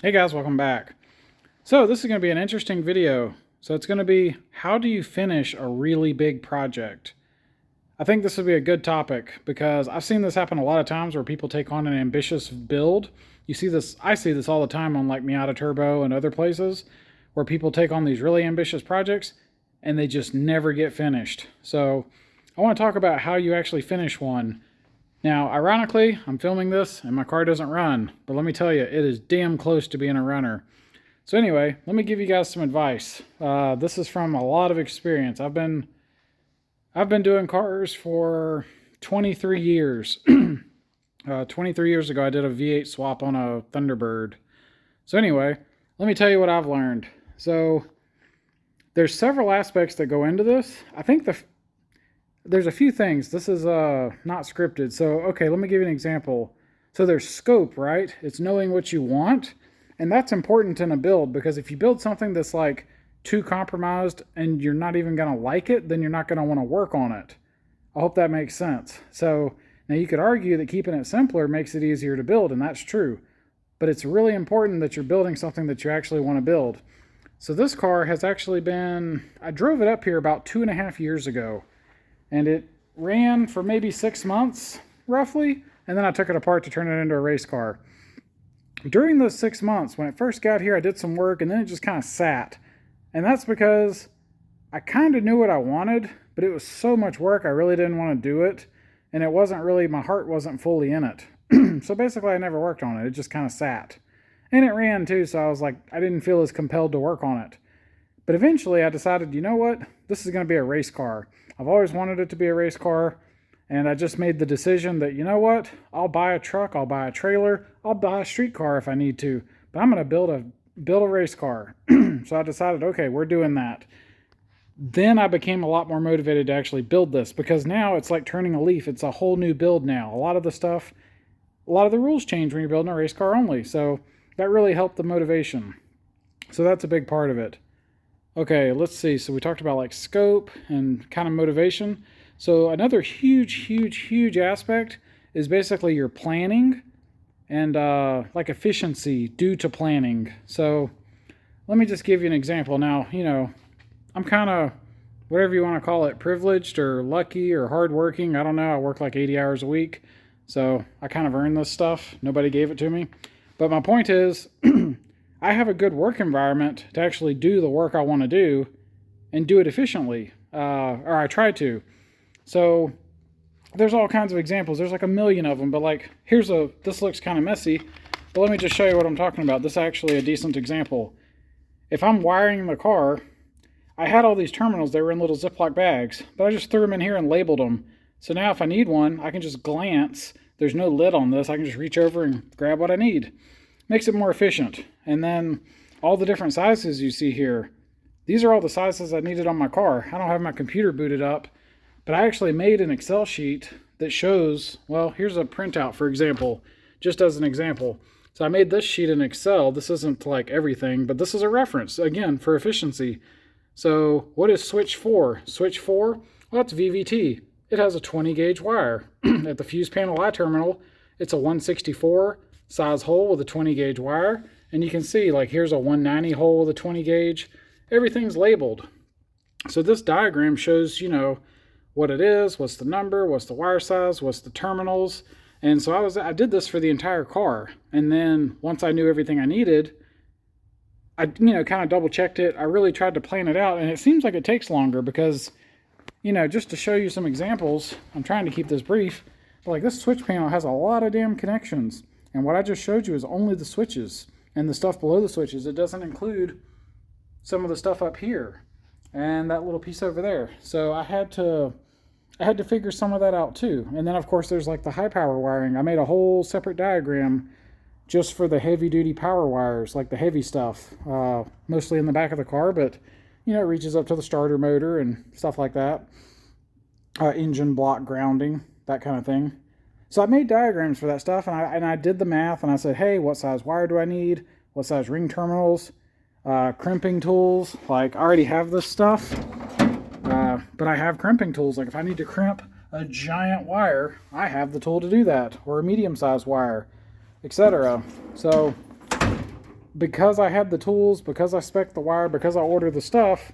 Hey guys, welcome back. So this is going to be an interesting video. So it's going to be, how do you finish a really big project? I think this would be a good topic because I've seen this happen a lot of times where people take on an ambitious build. You see this, I see this all the time on like Miata Turbo and other places where people take on these really ambitious projects and they just never get finished. So I want to talk about how you actually finish one. Now, ironically, I'm filming this and my car doesn't run, but let me tell you, it is damn close to being a runner. So anyway, let me give you guys some advice. This is from a lot of experience. I've been doing cars for 23 years. 23 years ago, I did a V8 swap on a Thunderbird. So anyway, let me tell you what I've learned. So there's several aspects that go into this. I think there's a few things. This is not scripted. So, okay, let me give you an example. So there's scope, right? It's knowing what you want. And that's important in a build, because if you build something that's like too compromised and you're not even going to like it, then you're not going to want to work on it. I hope that makes sense. So now you could argue that keeping it simpler makes it easier to build, and that's true. But it's really important that you're building something that you actually want to build. So this car has actually been, I drove it up here about 2.5 years ago. And it ran for maybe 6 months, roughly, and then I took it apart to turn it into a race car. During those 6 months, when it first got here, I did some work, and then it just kind of sat. And that's because I kind of knew what I wanted, but it was so much work, I really didn't want to do it, and it wasn't really, my heart wasn't fully in it. So basically, I never worked on it. It just kind of sat. And it ran too, so I was like, I didn't feel as compelled to work on it. But eventually I decided, you know what? This is going to be a race car. I've always wanted it to be a race car, and I just made the decision that, you know what? I'll buy a truck, I'll buy a trailer, I'll buy a street car if I need to, but I'm going to build a race car. So I decided, okay, we're doing that. Then I became a lot more motivated to actually build this, because now it's like turning a leaf. It's a whole new build now. A lot of the rules change when you're building a race car only. So that really helped the motivation. So that's a big part of it. Okay, let's see. So we talked about like scope and kind of motivation. So another huge aspect is basically your planning and like efficiency due to planning. So let me just give you an example. Now, you know, I'm kind of, whatever you want to call it, privileged or lucky or hardworking. I don't know. I work like 80 hours a week. So I kind of earned this stuff. Nobody gave it to me. But my point is, I have a good work environment to actually do the work I want to do and do it efficiently, or I try to. So there's all kinds of examples. There's like a million of them, but like this looks kind of messy, but let me just show you what I'm talking about. This is actually a decent example. If I'm wiring the car, I had all these terminals. They were in little Ziploc bags, but I just threw them in here and labeled them. So now if I need one, I can just glance. There's no lid on this. I can just reach over and grab what I need. Makes it more efficient. And then all the different sizes you see here, these are all the sizes I needed on my car. I don't have my computer booted up, but I actually made an Excel sheet that shows, well, here's a printout, for example, just as an example. So I made this sheet in Excel. This isn't like everything, but this is a reference, again, for efficiency. So what is switch 4? Switch 4, well, that's VVT. It has a 20 gauge wire. At the fuse panel I terminal, it's a 164 size hole with a 20 gauge wire, and you can see like here's a 190 hole with a 20 gauge. Everything's labeled. So this diagram shows, you know, what it is, what's the number, what's the wire size, what's the terminals. And so I did this for the entire car, and then once I knew everything I needed, I kind of double checked it. I really tried to plan it out, and it seems like it takes longer because, just to show you some examples, I'm trying to keep this brief, but like this switch panel has a lot of damn connections. And what I just showed you is only the switches and the stuff below the switches. It doesn't include some of the stuff up here and that little piece over there. So I had to figure some of that out too. And then of course there's like the high power wiring. I made a whole separate diagram just for the heavy duty power wires, like the heavy stuff, mostly in the back of the car, but it reaches up to the starter motor and stuff like that. Engine block grounding, that kind of thing. So I made diagrams for that stuff, and I did the math, and I said, hey, what size wire do I need? What size ring terminals? Crimping tools. Like, I already have this stuff, but I have crimping tools. Like, if I need to crimp a giant wire, I have the tool to do that, or a medium-sized wire, etc. So because I had the tools, because I spec'd the wire, because I ordered the stuff,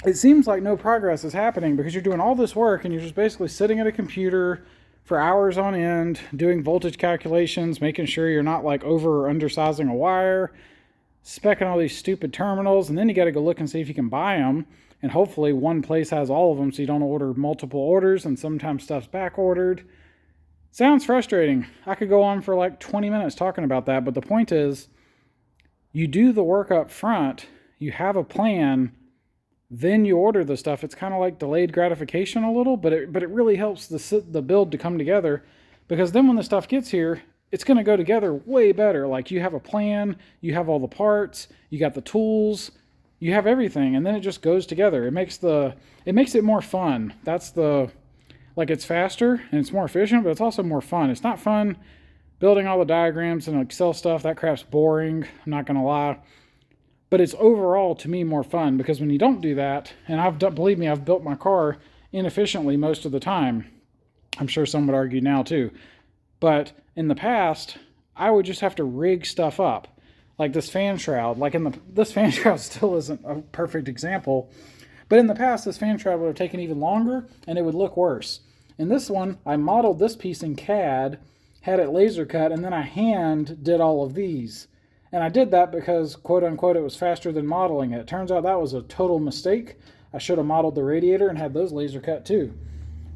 it seems like no progress is happening because you're doing all this work and you're just basically sitting at a computer for hours on end, doing voltage calculations, making sure you're not like over or undersizing a wire, specking all these stupid terminals, and then you got to go look and see if you can buy them. And hopefully one place has all of them so you don't order multiple orders, and sometimes stuff's back ordered. Sounds frustrating. I could go on for like 20 minutes talking about that, but the point is, you do the work up front, you have a plan, then you order the stuff. It's kind of like delayed gratification a little, but it really helps the build to come together, because then when the stuff gets here, it's going to go together way better. Like, you have a plan, you have all the parts, you got the tools, you have everything, and then it just goes together. It makes it more fun. Like, it's faster and it's more efficient, but it's also more fun. It's not fun building all the diagrams and Excel stuff. That crap's boring, I'm not going to lie. But it's overall, to me, more fun, because when you don't do that, and believe me, I've built my car inefficiently most of the time. I'm sure some would argue now too. But in the past, I would just have to rig stuff up. Like this fan shroud. This fan shroud still isn't a perfect example. But in the past, this fan shroud would have taken even longer, and it would look worse. In this one, I modeled this piece in CAD, had it laser cut, and then I hand did all of these. And I did that because, quote unquote, it was faster than modeling it. Turns out that was a total mistake. I should have modeled the radiator and had those laser cut too.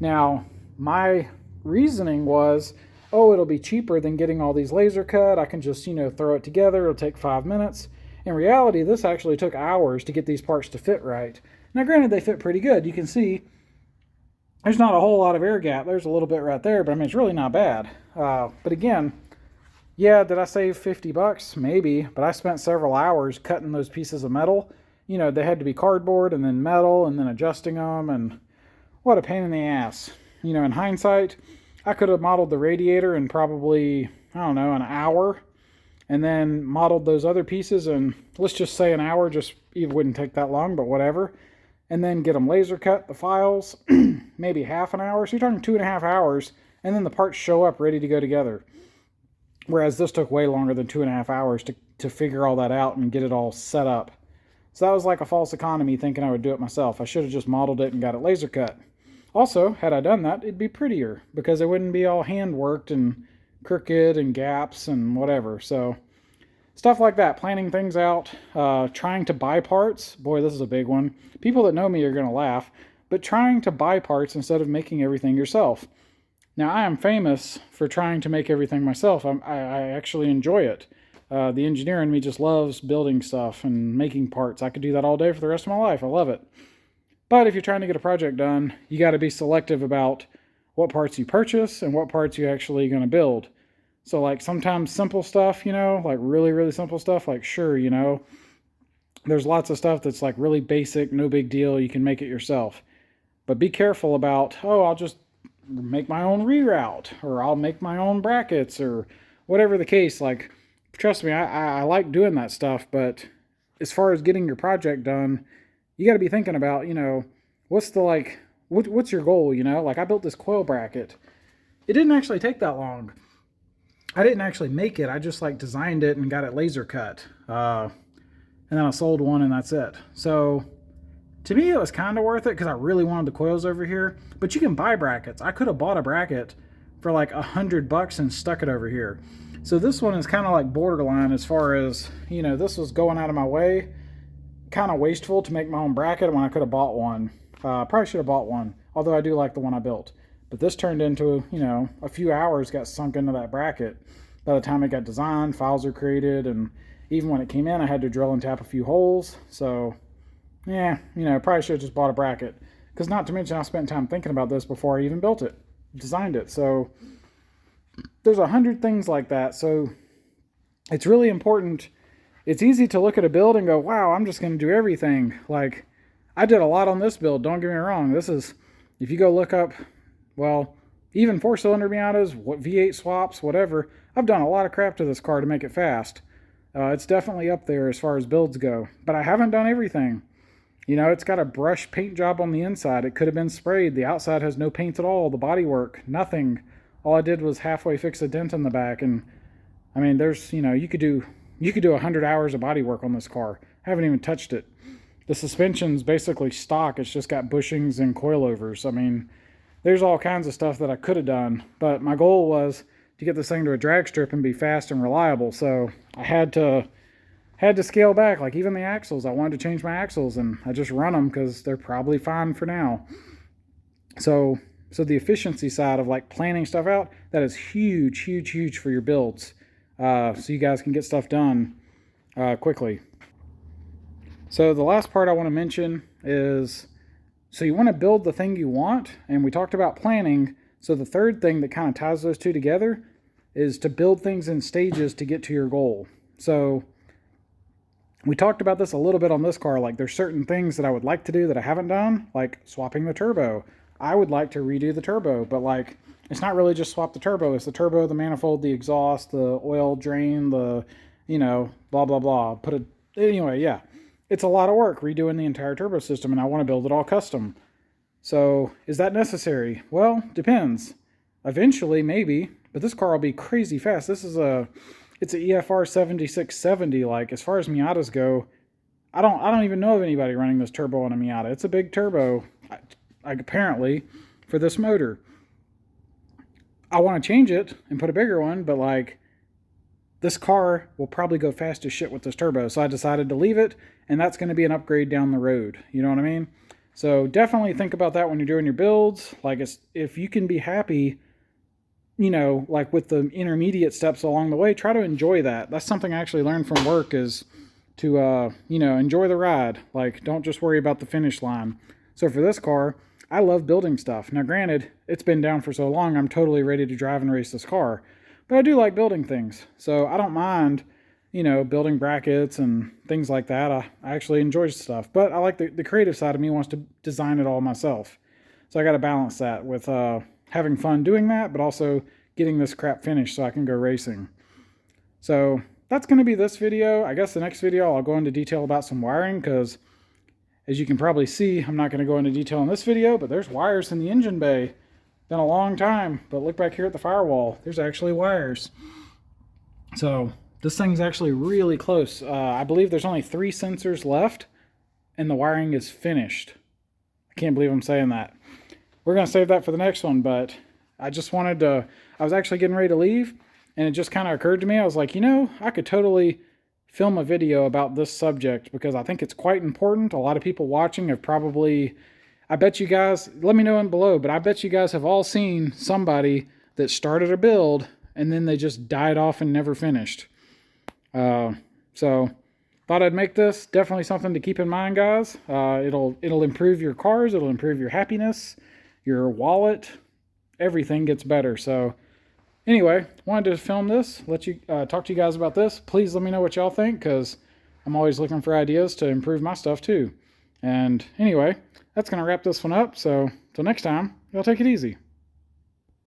Now, my reasoning was, oh, it'll be cheaper than getting all these laser cut. I can just, throw it together. It'll take 5 minutes. In reality, this actually took hours to get these parts to fit right. Now, granted, they fit pretty good. You can see there's not a whole lot of air gap. There's a little bit right there, but I mean, it's really not bad. But again, yeah, did I save $50? Maybe, but I spent several hours cutting those pieces of metal. They had to be cardboard and then metal and then adjusting them, and what a pain in the ass. In hindsight, I could have modeled the radiator in probably, I don't know, an hour, and then modeled those other pieces in, let's just say an hour, it wouldn't take that long, but whatever. And then get them laser cut, the files, maybe half an hour. So you're talking 2.5 hours, and then the parts show up ready to go together. Whereas this took way longer than 2.5 hours to figure all that out and get it all set up. So that was like a false economy, thinking I would do it myself. I should have just modeled it and got it laser cut. Also, had I done that, it'd be prettier, because it wouldn't be all hand worked and crooked and gaps and whatever. So stuff like that, planning things out, trying to buy parts. Boy, this is a big one. People that know me are going to laugh, but trying to buy parts instead of making everything yourself. Now, I am famous for trying to make everything myself. I actually enjoy it. The engineer in me just loves building stuff and making parts. I could do that all day for the rest of my life. I love it. But if you're trying to get a project done, you got to be selective about what parts you purchase and what parts you're actually going to build. So like sometimes simple stuff, like really, really simple stuff, like sure, there's lots of stuff that's like really basic, no big deal. You can make it yourself. But be careful about, oh, I'll just make my own reroute, or I'll make my own brackets, or whatever the case. Like, trust me, I like doing that stuff, but as far as getting your project done, you got to be thinking about, what's your goal, Like, I built this coil bracket. It didn't actually take that long. I didn't actually make it. I just designed it and got it laser cut. And then I sold one, and that's it. So to me, it was kind of worth it because I really wanted the coils over here. But you can buy brackets. I could have bought a bracket for like $100 and stuck it over here. So this one is kind of like borderline as far as, this was going out of my way. Kind of wasteful to make my own bracket when I could have bought one. Probably should have bought one, although I do like the one I built. But this turned into, a few hours got sunk into that bracket. By the time it got designed, files are created, and even when it came in, I had to drill and tap a few holes. So, yeah, probably should have just bought a bracket. Because not to mention, I spent time thinking about this before I even built it, designed it. So, there's 100 things like that. So, it's really important. It's easy to look at a build and go, wow, I'm just going to do everything. Like, I did a lot on this build, don't get me wrong. This is, if you go look up, well, even 4-cylinder Miatas, V8 swaps, whatever, I've done a lot of crap to this car to make it fast. It's definitely up there as far as builds go. But I haven't done everything. It's got a brush paint job on the inside. It could have been sprayed. The outside has no paint at all. The bodywork, nothing. All I did was halfway fix a dent in the back. And, I mean, there's, you could do You could do 100 hours of body work on this car. I haven't even touched it. The suspension's basically stock. It's just got bushings and coilovers. I mean, there's all kinds of stuff that I could have done, but my goal was to get this thing to a drag strip and be fast and reliable. So I had to scale back. Like even the axles, I wanted to change my axles, and I just run them because they're probably fine for now. So the efficiency side of like planning stuff out, that is huge, huge, huge for your builds. So you guys can get stuff done quickly. So the last part I want to mention is, so you want to build the thing you want, and we talked about planning. So the third thing that kind of ties those two together is to build things in stages to get to your goal. So we talked about this a little bit on this car. Like there's certain things that I would like to do that I haven't done, like swapping the turbo. I would like to redo the turbo, but like it's not really just swap the turbo. It's the turbo, the manifold, the exhaust, the oil drain, the, blah, blah, blah. Anyway, yeah. It's a lot of work redoing the entire turbo system, and I want to build it all custom. So is that necessary? Well, depends. Eventually, maybe, but this car will be crazy fast. It's an EFR 7670. Like as far as Miatas go, I don't even know of anybody running this turbo on a Miata. It's a big turbo, apparently, for this motor. I want to change it and put a bigger one, but like this car will probably go fast as shit with this turbo. So I decided to leave it, and that's going to be an upgrade down the road. You know what I mean? So definitely think about that when you're doing your builds. Like if you can be happy, like with the intermediate steps along the way, try to enjoy that. That's something I actually learned from work, is to, enjoy the ride. Like don't just worry about the finish line. So for this car, I love building stuff. Now granted, it's been down for so long, I'm totally ready to drive and race this car. But I do like building things. So I don't mind, building brackets and things like that. I actually enjoy stuff. But I like the creative side of me wants to design it all myself. So I got to balance that with having fun doing that, but also getting this crap finished so I can go racing. So that's going to be this video. I guess the next video I'll go into detail about some wiring, because as you can probably see, I'm not going to go into detail in this video, but there's wires in the engine bay. Been a long time, but look back here at the firewall. There's actually wires. So this thing's actually really close. I believe there's only 3 sensors left, and the wiring is finished. I can't believe I'm saying that. We're going to save that for the next one, but I just wanted to, I was actually getting ready to leave, and it just kind of occurred to me. I was like, I could totally film a video about this subject, because I think it's quite important. A lot of people watching have probably, I bet you guys, let me know in below, but I bet you guys have all seen somebody that started a build and then they just died off and never finished. So thought I'd make this definitely something to keep in mind, guys. It'll improve your cars, it'll improve your happiness, your wallet, everything gets better. So anyway, wanted to film this, let you talk to you guys about this. Please let me know what y'all think, because I'm always looking for ideas to improve my stuff too. And anyway, that's going to wrap this one up. So till next time, y'all take it easy.